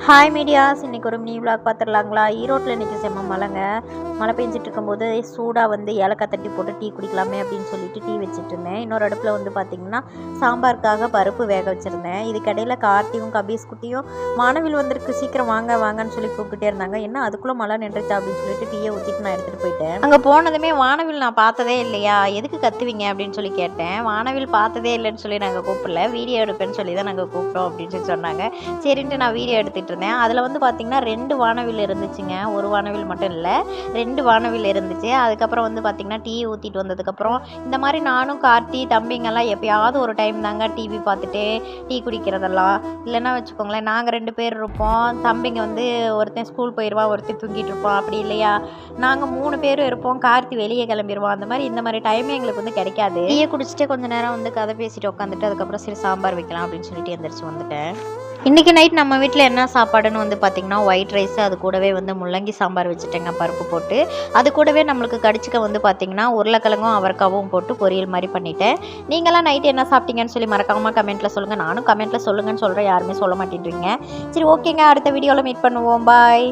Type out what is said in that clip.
Hi medias, இன்றைக்கி ஒரு mini vlog பார்த்துடலாங்களா. ஈரோட்டில் இன்றைக்கி செம்ம மழைங்க. மழை பெஞ்சிட்டு இருக்கும்போது சூடாக ஏலக்காய் தட்டி போட்டு டீ குடிக்கலாமே அப்படின்னு சொல்லிட்டு டீ வச்சுட்டு இருந்தேன். இன்னொரு அடுப்பில் பார்த்திங்கன்னா சாம்பாருக்காக பருப்பு வேக வச்சுருந்தேன். இதுக்கடையில் கார்த்தியும் கபீஸ் குட்டியும் வானவில் வந்திருக்கு, சீக்கிரம் வாங்க வாங்கன்னு சொல்லி கூப்பிட்டுட்டே இருந்தாங்க. என்ன அதுக்குள்ளே மழை நின்றுச்சா அப்படின்னு சொல்லிட்டு டீயை ஊற்றிட்டு நான் எடுத்துகிட்டு போயிட்டேன். அங்கே போனதுமே வானவில் நான் பார்த்ததே இல்லையா, எதுக்கு கத்துவீங்க அப்படின்னு சொல்லி கேட்டேன். வானவில் பார்த்ததே இல்லைன்னு சொல்லி நாங்கள் கூப்பிடல, வீடியோ எடுப்பேன்னு சொல்லி தான் நாங்கள் கூப்பிட்டோம் அப்படின்னு சொல்லி சொன்னாங்க. சரின்ட்டு நான் வீடியோ எடுத்துகிட்டு இருந்தேன். அதில் பார்த்திங்கன்னா 2 வானவில் இருந்துச்சுங்க. ஒரு வானவில் மட்டும் இல்லை, 2 வானவில் இருந்துச்சு. அதுக்கப்புறம் பார்த்திங்கன்னா டீ ஊற்றிட்டு வந்ததுக்கப்புறம் இந்த மாதிரி நானும் கார்த்தி தம்பிங்கெல்லாம் எப்பயாவது ஒரு டைம் தாங்க டிவி பார்த்துட்டு டீ குடிக்கிறதெல்லாம். இல்லைன்னா வச்சுக்கோங்களேன், நாங்கள் 2 பேர் இருப்போம். தம்பிங்க ஒருத்தன் ஸ்கூல் போயிடுவான், ஒருத்தன் தூங்கிட்டு இருப்பான். அப்படி இல்லையா நாங்கள் 3 பேரும் இருப்போம். கார்த்தி வெளியே கிளம்பிடுவான். இந்த மாதிரி டைமே எங்களுக்கு கிடைக்காது. டீயை குடிச்சிட்டு கொஞ்சம் நேரம் கதை பேசிட்டு உட்காந்துட்டு அதுக்கப்புறம் சரி சாம்பார் வைக்கலாம் அப்படின்னு சொல்லிட்டு எந்திரிச்சு வந்துட்டேன். இன்றைக்கி நைட் நம்ம வீட்டில் என்ன சாப்பாடுன்னு பார்த்திங்கன்னா ஒயிட் ரைஸ், அது கூடவே முள்ளங்கி சாம்பார் வச்சுட்டேங்க பருப்பு போட்டு. அது கூடவே நம்மளுக்கு கடிச்சிக்க பார்த்திங்கன்னா உருளைக்கிழங்கும் அவரைக்காவும் போட்டு பொரியல் மாதிரி பண்ணிட்டேன். நீங்களாம் நைட்டு என்ன சாப்பிட்டீங்கன்னு சொல்லி மறக்காமல் கமெண்ட்டில் சொல்லுங்கள். நானும் கமெண்ட்டில் சொல்லுங்கன்னு சொல்கிறேன், யாருமே சொல்ல மாட்டேன்றீங்க. சரி ஓகேங்க, அடுத்த வீடியோவில் மீட் பண்ணுவோம். பாய்.